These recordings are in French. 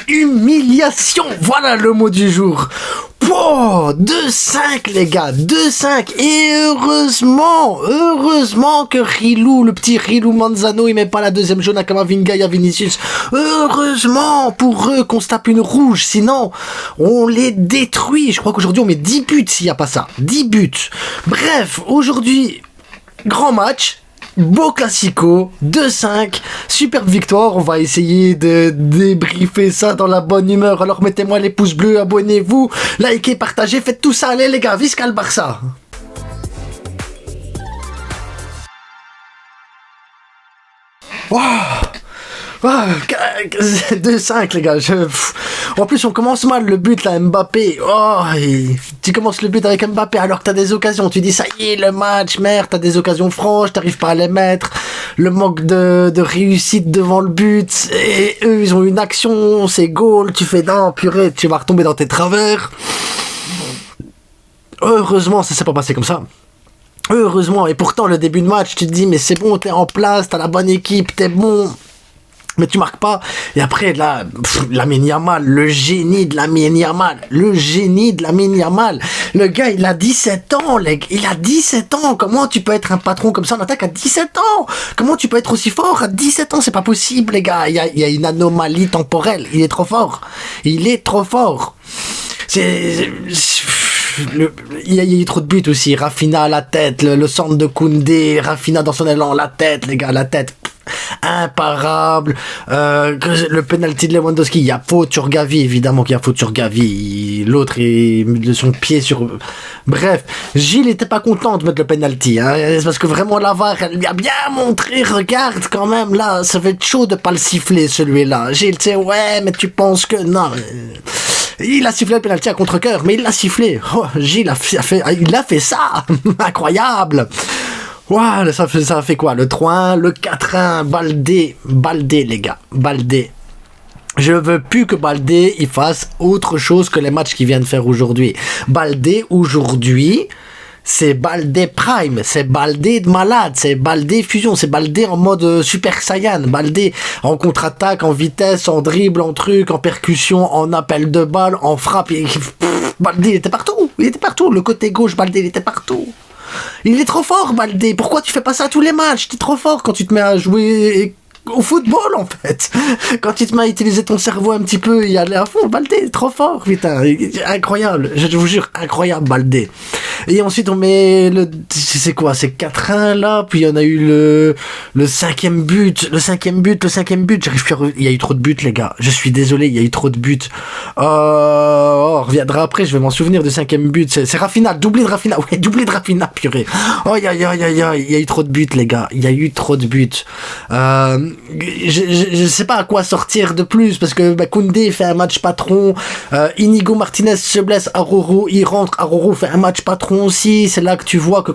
Humiliation, voilà le mot du jour. Oh, 2-5 les gars, 2-5. Et heureusement que le petit Rilou Manzano, il met pas la deuxième jaune à Camavinga et à Vinicius. Heureusement pour eux qu'on se tape une rouge, sinon on les détruit. Je crois qu'aujourd'hui on met 10 buts s'il y a pas ça, 10 buts. Bref, aujourd'hui, grand match. Beau classico, 2-5, superbe victoire, on va essayer de débriefer ça dans la bonne humeur, alors mettez-moi les pouces bleus, abonnez-vous, likez, partagez, faites tout ça, allez les gars, visca le Barça. Wow. 2-5 les gars. En plus on commence mal le but là, Mbappé. Tu commences le but avec Mbappé alors que t'as des occasions. Tu dis ça y est le match, merde, t'as des occasions franches, t'arrives pas à les mettre. Le manque de réussite devant le but. Et eux ils ont une action, c'est goal. Tu fais non purée, tu vas retomber dans tes travers. Heureusement ça s'est pas passé comme ça. Heureusement, et pourtant le début de match tu te dis mais c'est bon, t'es en place, t'as la bonne équipe, t'es bon. Mais tu marques pas. Et après, là, Lamine Yamal, le génie de Lamine Yamal. Le gars, il a 17 ans, il a 17 ans. Comment tu peux être un patron comme ça en attaque à 17 ans? Comment tu peux être aussi fort à 17 ans? C'est pas possible, les gars. Il y a une anomalie temporelle. Il est trop fort. Il y a eu trop de buts aussi. Rafinha à la tête, le centre de Koundé, Rafinha dans son élan, la tête, les gars, la tête. Imparable. Le penalty de Lewandowski, il y a faute sur Gavi, évidemment qu'il y a faute sur Gavi. L'autre est de son pied sur. Bref, Gilles était pas content de mettre le penalty, hein. C'est parce que vraiment la VAR, elle lui a bien montré. Regarde quand même là, ça va être chaud de pas le siffler celui-là. Gilles, tu sais, ouais, mais tu penses que non. Il a sifflé le penalty à contre-cœur, mais il l'a sifflé. Gilles il a fait ça. Incroyable. Wow, ça a fait quoi? Le 3-1, le 4-1, Baldé, les gars, Baldé. Je veux plus que Baldé il fasse autre chose que les matchs qu'il vient de faire aujourd'hui. Baldé aujourd'hui, c'est Baldé Prime, c'est Baldé de malade, c'est Baldé fusion, c'est Baldé en mode Super Saiyan, Baldé en contre-attaque, en vitesse, en dribble, en truc, en percussion, en appel de balle, en frappe. Baldé il était partout, le côté gauche, Baldé il était partout. Il est trop fort, Baldé. Pourquoi tu fais pas ça à tous les matchs? T'es trop fort quand tu te mets à jouer au football, en fait. Quand tu te mets à utiliser ton cerveau un petit peu et aller à fond, Baldé est trop fort, putain. Incroyable. Je vous jure, incroyable, Baldé. Et ensuite, on met c'est quoi? C'est 4-1, là. Puis, il y en a eu le cinquième but. J'arrive plus il y a eu trop de buts, les gars. Je suis désolé, il y a eu trop de buts. On reviendra après, je vais m'en souvenir du cinquième but. C'est Rafinha, doublé de Rafinha. Ouais, doublé de Rafinha, purée. Il y a eu trop de buts, les gars. Il y a eu trop de buts. Je sais pas à quoi sortir de plus parce que Koundé fait un match patron, Inigo Martinez se blesse, Aroro il rentre, Aroro fait un match patron aussi. C'est là que tu vois que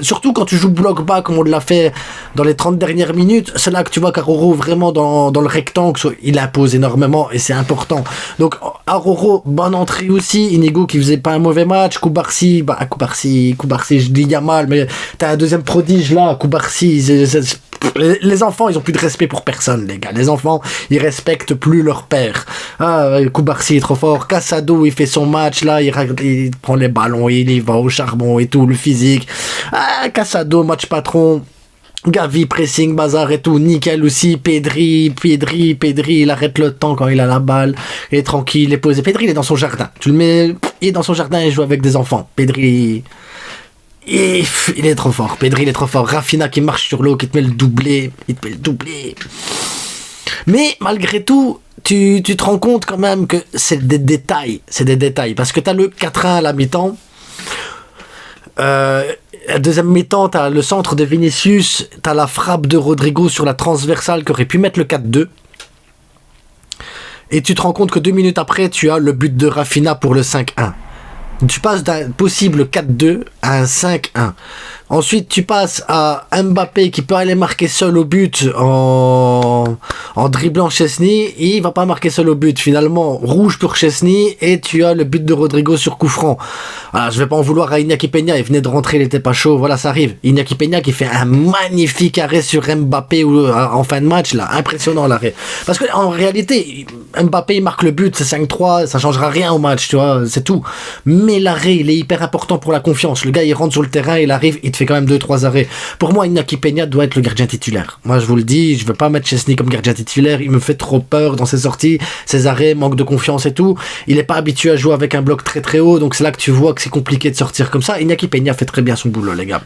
surtout quand tu joues bloc bas comme on l'a fait dans les 30 dernières minutes, c'est là que tu vois qu'Aroro vraiment dans le rectangle il impose énormément et c'est important. Donc Aroro, bonne entrée aussi. Inigo qui faisait pas un mauvais match. Koubarsi, je dis Yamal, mais t'as un deuxième prodige là, Koubarsi. Les enfants, ils ont plus de respect pour personne, les gars. Les enfants, ils respectent plus leur père. Koubarsi est trop fort. Casado, il fait son match, là, il prend les ballons, il y va au charbon et tout, le physique. Casado, match patron. Gavi, pressing, bazar et tout, nickel aussi. Pedri, il arrête le temps quand il a la balle. Il est tranquille, il est posé. Pedri, il est dans son jardin. Tu le mets, il est dans son jardin et il joue avec des enfants. Pedri... Et il est trop fort, Pedri il est trop fort. Rafinha qui marche sur l'eau, qui te met le doublé. Mais malgré tout, tu te rends compte quand même que c'est des détails. Parce que t'as le 4-1 à la mi-temps. La deuxième mi-temps, t'as le centre de Vinicius. T'as la frappe de Rodrigo sur la transversale qui aurait pu mettre le 4-2. Et tu te rends compte que 2 minutes après, tu as le but de Rafinha pour le 5-1. Tu passes d'un possible 4-2 à un 5-1. Ensuite, tu passes à Mbappé qui peut aller marquer seul au but en en dribblant Chesney, il va pas marquer seul au but. Finalement, rouge pour Chesney et tu as le but de Rodrigo sur coup franc. Voilà, je vais pas en vouloir à Iñaki Peña, il venait de rentrer, il était pas chaud, voilà, ça arrive. Iñaki Peña qui fait un magnifique arrêt sur Mbappé en fin de match, là, impressionnant l'arrêt. Parce que en réalité, Mbappé il marque le but, c'est 5-3, ça changera rien au match, tu vois, c'est tout. Mais l'arrêt, il est hyper important pour la confiance. Le gars, il rentre sur le terrain, il arrive, il te fait quand même 2-3 arrêts. Pour moi, Iñaki Peña doit être le gardien titulaire. Moi, je vous le dis, je veux pas mettre Chesney comme gardien titulaire, il me fait trop peur dans ses sorties, ses arrêts, manque de confiance et tout. Il est pas habitué à jouer avec un bloc très très haut, donc c'est là que tu vois que c'est compliqué de sortir comme ça. Iñaki Peña fait très bien son boulot, les gars.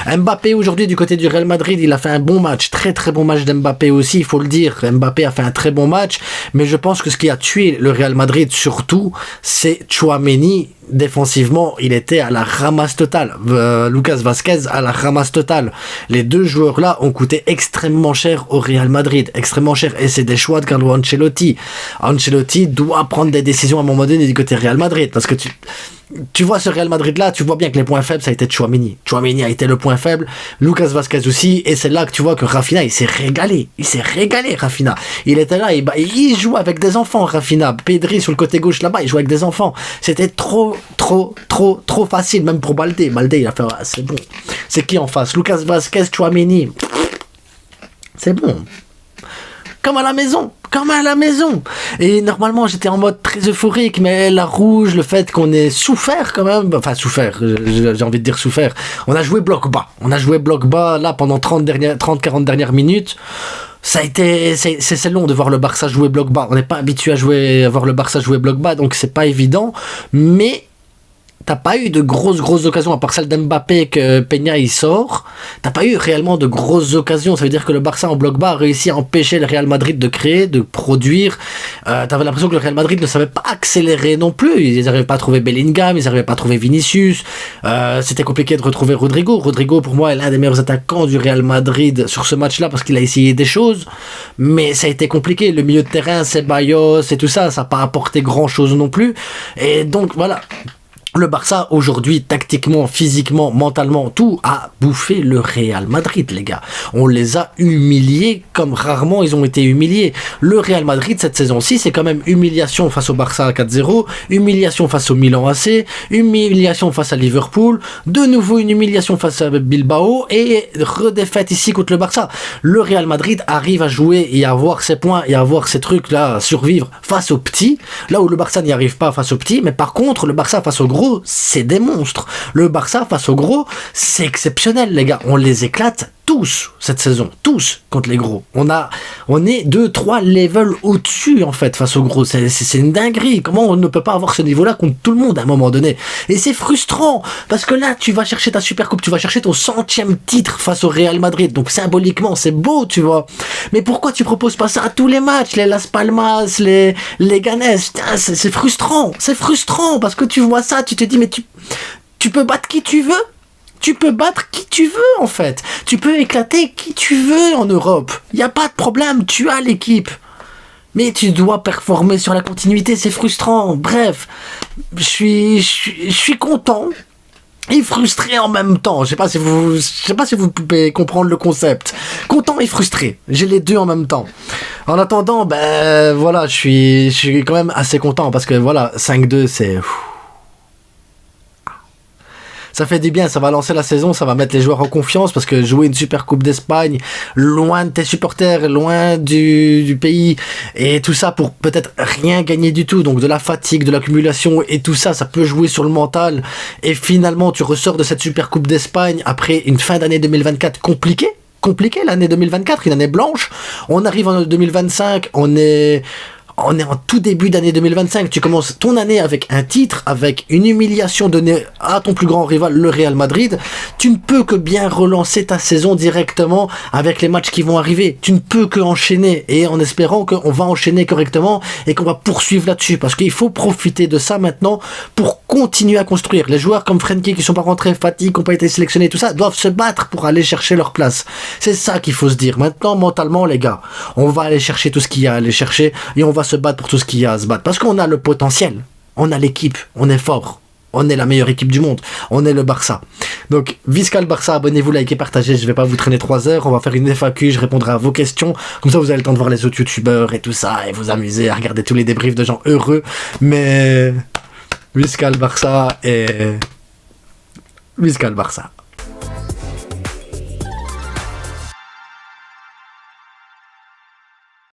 Mbappé, aujourd'hui, du côté du Real Madrid, il a fait un bon match, très très bon match d'Mbappé aussi, il faut le dire. Mbappé a fait un très bon match, mais je pense que ce qui a tué le Real Madrid surtout, c'est Tchouaméni. Défensivement, il était à la ramasse totale. Lucas Vazquez à la ramasse totale. Les deux joueurs là ont coûté extrêmement cher au Real Madrid, extrêmement cher, et c'est des choix de Carlo Ancelotti. Ancelotti doit prendre des décisions à un moment donné du côté Real Madrid, parce que tu vois ce Real Madrid là, tu vois bien que les points faibles ça a été Tchouaméni. Tchouaméni a été le point faible, Lucas Vazquez aussi, et c'est là que tu vois que Rafinha il s'est régalé Rafinha. Il était là, il joue avec des enfants Rafinha. Pedri sur le côté gauche là-bas, il joue avec des enfants. C'était trop facile même pour Baldé. Baldé il a fait c'est bon. C'est qui en face? Lucas Vazquez, Tchouaméni. C'est bon. Comme à la maison. Et normalement, j'étais en mode très euphorique, mais la rouge, le fait qu'on ait souffert quand même, enfin souffert, j'ai envie de dire souffert. On a joué bloc bas là pendant 30-40 dernières minutes. Ça a été, c'est long de voir le Barça jouer bloc bas. On n'est pas habitué à voir le Barça jouer bloc bas, donc c'est pas évident, mais t'as pas eu de grosses occasions, à part celle d'Mbappé que Peña il sort. T'as pas eu réellement de grosses occasions. Ça veut dire que le Barça en bloc bas a réussi à empêcher le Real Madrid de créer, de produire. T'avais l'impression que le Real Madrid ne savait pas accélérer non plus. Ils n'arrivaient pas à trouver Bellingham, ils n'arrivaient pas à trouver Vinicius. C'était compliqué de retrouver Rodrigo. Rodrigo, pour moi, est l'un des meilleurs attaquants du Real Madrid sur ce match-là parce qu'il a essayé des choses. Mais ça a été compliqué. Le milieu de terrain, Ceballos et tout ça, ça n'a pas apporté grand-chose non plus. Et donc, voilà. Le Barça, aujourd'hui, tactiquement, physiquement, mentalement, tout a bouffé le Real Madrid, les gars. On les a humiliés comme rarement ils ont été humiliés. Le Real Madrid, cette saison-ci, c'est quand même humiliation face au Barça à 4-0, humiliation face au Milan AC, humiliation face à Liverpool, de nouveau une humiliation face à Bilbao et redéfaite ici contre le Barça. Le Real Madrid arrive à jouer et à avoir ses points et à avoir ces trucs-là, à survivre face aux petits, là où le Barça n'y arrive pas face aux petits, mais par contre, le Barça face aux gros, c'est des monstres. Le Barça face aux gros, c'est exceptionnel, les gars. On les éclate tous cette saison, tous contre les gros. On est 2-3 levels au-dessus en fait face aux gros. C'est une dinguerie. Comment on ne peut pas avoir ce niveau-là contre tout le monde à un moment donné? Et c'est frustrant parce que là, tu vas chercher ta super coupe, tu vas chercher ton 100e titre face au Real Madrid. Donc symboliquement, c'est beau, tu vois. Mais pourquoi tu proposes pas ça à tous les matchs, les Las Palmas, les Ganes? C'est frustrant. C'est frustrant parce que tu vois ça, tu te dis mais tu peux battre qui tu veux. Tu peux battre qui tu veux en fait. Tu peux éclater qui tu veux en Europe. Il n'y a pas de problème, tu as l'équipe. Mais tu dois performer sur la continuité, c'est frustrant. Bref, je suis content et frustré en même temps. Je sais pas si vous pouvez comprendre le concept. Content et frustré. J'ai les deux en même temps. En attendant, voilà, je suis quand même assez content parce que voilà, 5-2 c'est... Ça fait du bien, ça va lancer la saison, ça va mettre les joueurs en confiance parce que jouer une super coupe d'Espagne, loin de tes supporters, loin du pays et tout ça pour peut-être rien gagner du tout, donc de la fatigue, de l'accumulation et tout ça, ça peut jouer sur le mental et finalement tu ressors de cette super coupe d'Espagne après une fin d'année 2024 compliquée l'année 2024, une année blanche, on arrive en 2025, on est en tout début d'année 2025, tu commences ton année avec un titre, avec une humiliation donnée à ton plus grand rival, le Real Madrid. Tu ne peux que bien relancer ta saison directement avec les matchs qui vont arriver. Tu ne peux que enchaîner et en espérant qu'on va enchaîner correctement et qu'on va poursuivre là-dessus parce qu'il faut profiter de ça maintenant pour continuer à construire. Les joueurs comme Frenkie qui sont pas rentrés, Fati qui n'ont pas été sélectionnés, tout ça, doivent se battre pour aller chercher leur place. C'est ça qu'il faut se dire. Maintenant, mentalement, les gars, on va aller chercher tout ce qu'il y a à aller chercher et on va se battre pour tout ce qu'il y a à se battre parce qu'on a le potentiel, on a l'équipe, on est fort, On est la meilleure équipe du monde. On est le Barça. Donc, Visca le Barça, abonnez-vous, likez, partagez. Je vais pas vous traîner 3 heures. On va faire une FAQ, je répondrai à vos questions. Comme ça, vous avez le temps de voir les autres youtubeurs et tout ça, et vous amuser à regarder tous les débriefs de gens heureux. Mais, Visca le Barça et... Visca le Barça.